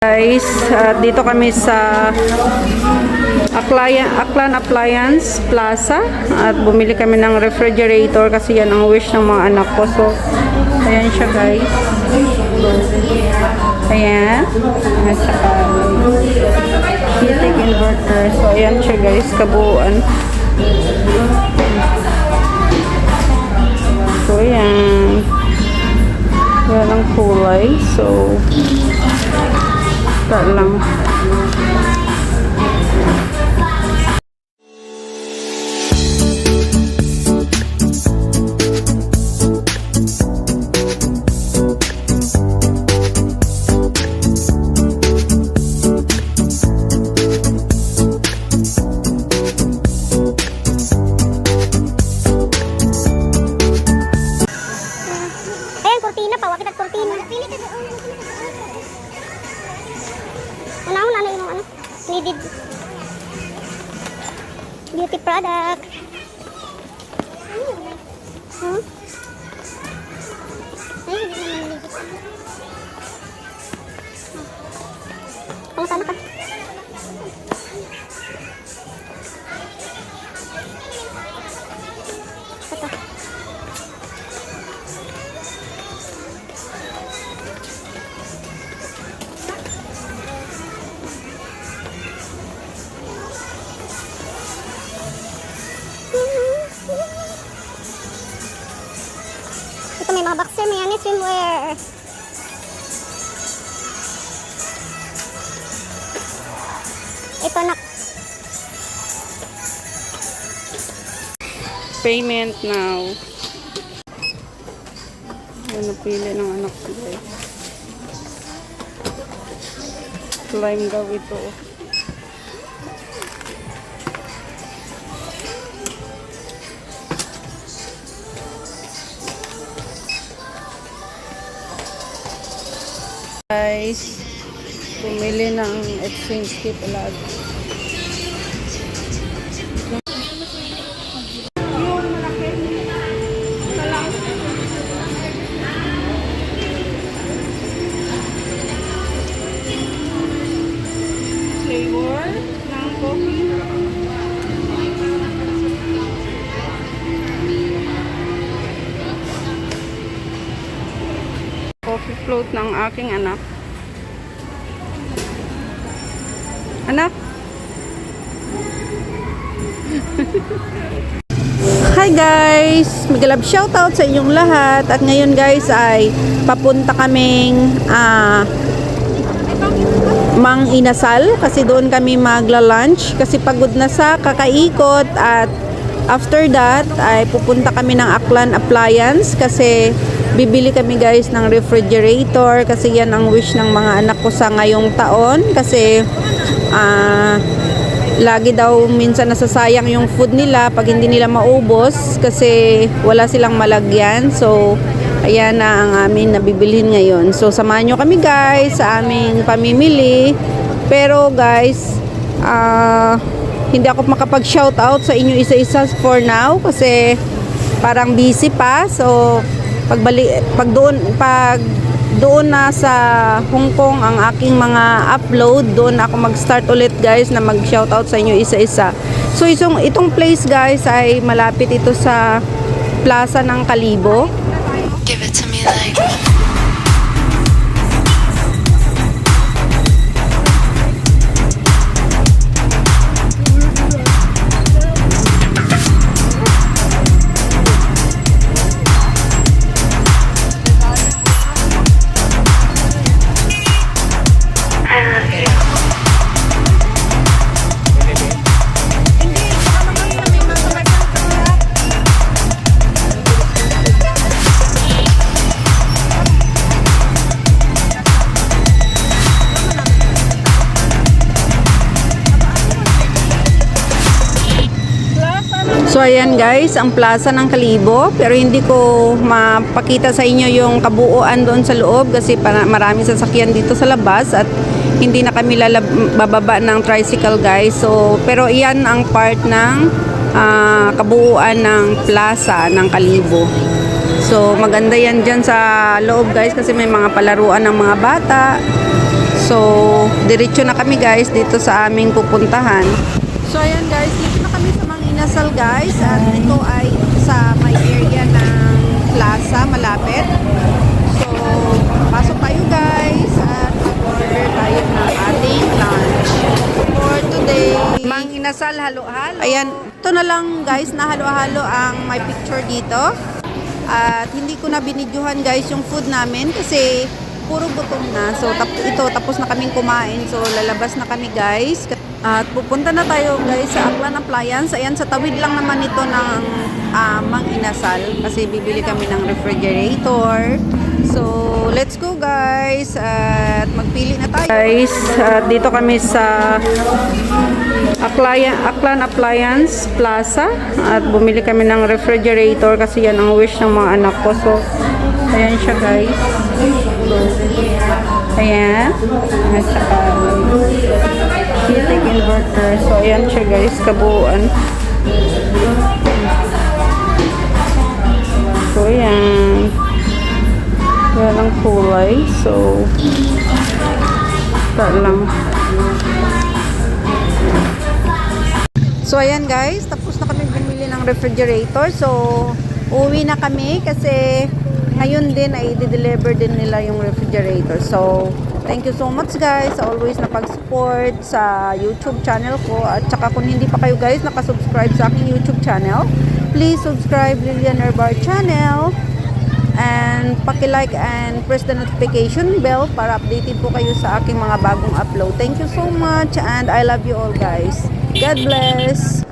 Guys, dito kami sa Aklan Appliance Plaza at bumili kami ng refrigerator kasi yan ang wish ng mga anak ko. So, ayan siya guys. Ayan. At saka heating inverter. So, ayan siya guys, kabuuan. So, ayan. Yan ang kulay. So, lang. Ayan, kurtina pa. Wakit at kurtina. Una-una na yung ano, needed beauty product. Hmm? Ay, hindi naman needed. Kung sana ka. Ito. Ito may mga boxer, may ano, swimwear. Ito na. Payment now. Yan napili ng anak ko guys. Slime daw ito. Guys, bumili ng exchange kit ulag. Flavor ng coffee. Coffee float ng aking anak. Anak? Hi guys! Mag-love shoutout sa inyong lahat. At ngayon guys ay papunta kaming Mang Inasal kasi doon kami magla-lunch kasi pagod na sa kakaikot at after that ay pupunta kami ng Aklan Appliance kasi bibili kami guys ng refrigerator kasi yan ang wish ng mga anak ko sa ngayong taon kasi lagi daw minsan nasasayang yung food nila pag hindi nila maubos kasi wala silang malagyan. So ayan na ang amin nabibilhin ngayon. So samahan nyo kami guys sa aming pamimili. Pero guys hindi ako makapag shoutout sa inyo isa-isa for now kasi parang busy pa. So pag doon na sa Hong Kong ang aking mga upload, doon ako mag-start ulit guys na mag-shoutout sa inyo isa-isa. So itong place guys ay malapit ito sa Plaza ng Kalibo. Give it to me like So ayan guys, ang Plaza ng Kalibo, pero hindi ko mapakita sa inyo yung kabuuan doon sa loob kasi maraming sasakyan dito sa labas at hindi na kami bababa ng tricycle guys. So pero iyan ang part ng kabuuan ng Plaza ng Kalibo. So maganda yan dyan sa loob guys kasi may mga palaruan ng mga bata. So, diretso na kami guys dito sa aming pupuntahan. So, ayan guys, dito na kami sa Mang Inasal guys. At ito ay sa may area ng plaza, malapit. So, pasok tayo guys at order tayo ng ating lunch for today. Mang Inasal halo-halo. Ayan, ito na lang guys na halo-halo ang may picture dito. At hindi ko na binidyohan guys yung food namin kasi puro gutom na. So, tapos na kaming kumain. So, lalabas na kami guys. At pupunta na tayo guys sa Aklan Appliance. Ayan, sa tawid lang naman ito ng Mang Inasal. Kasi bibili kami ng refrigerator. So, let's go guys. At magpili na tayo. Guys, dito kami sa Aklan Appliance Plaza. At bumili kami ng refrigerator kasi yan ang wish ng mga anak ko. So, ayan siya guys. Ayan. At saka heating inverter. So, ayan siya guys. Kabuuan. So, ayan. Yan ang kulay. So, ito lang. So, ayan guys. Tapos na kami bumili ng refrigerator. So, uwi na kami kasi ngayon din ay i-deliver din nila yung refrigerator. So, thank you so much guys sa always na pag-support sa YouTube channel ko. At saka kung hindi pa kayo guys nakasubscribe sa aking YouTube channel, please subscribe Lilian Herbar channel. And paki-like and press the notification bell para updated po kayo sa aking mga bagong upload. Thank you so much and I love you all guys. God bless!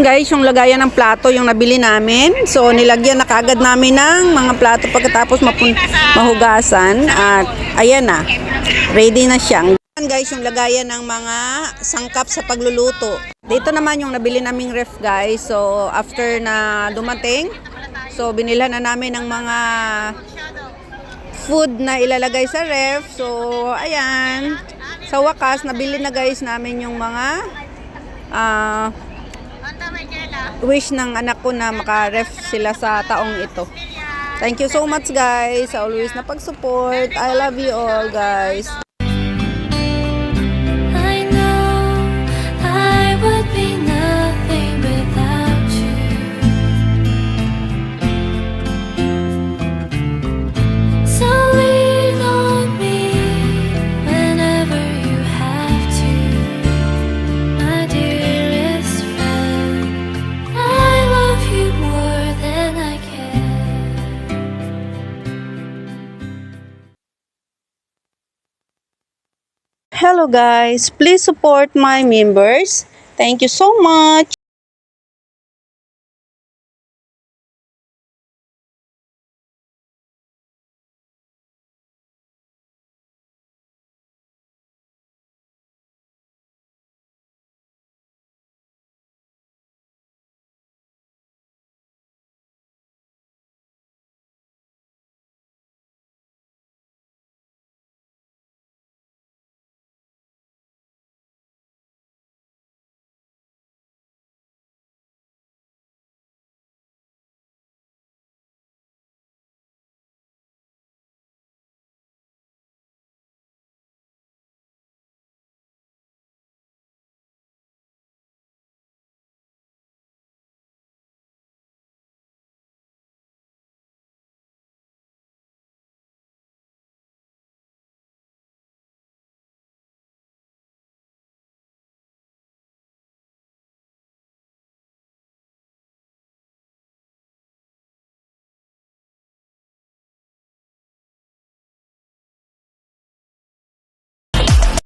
guys, yung lagayan ng plato yung nabili namin. So nilagyan na kagad namin ng mga plato pagkatapos mahugasan. At ayan na, ready na siya. Ayan guys, yung lagayan ng mga sangkap sa pagluluto. Dito naman yung nabili naming ref guys. So after na dumating, so binilhan na namin ng mga food na ilalagay sa ref. So ayan, sa wakas nabili na guys namin yung mga wish ng anak ko na maka-ref sila sa taong ito. Thank you so much guys, always na pag-support. I love you all guys. I know I would be nothing without you. So lean on me whenever you have to, my dearest friend. I love you more than I can. Hello guys, please support my members. Thank you so much.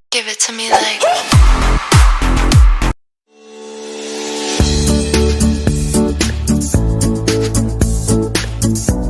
Give it to me like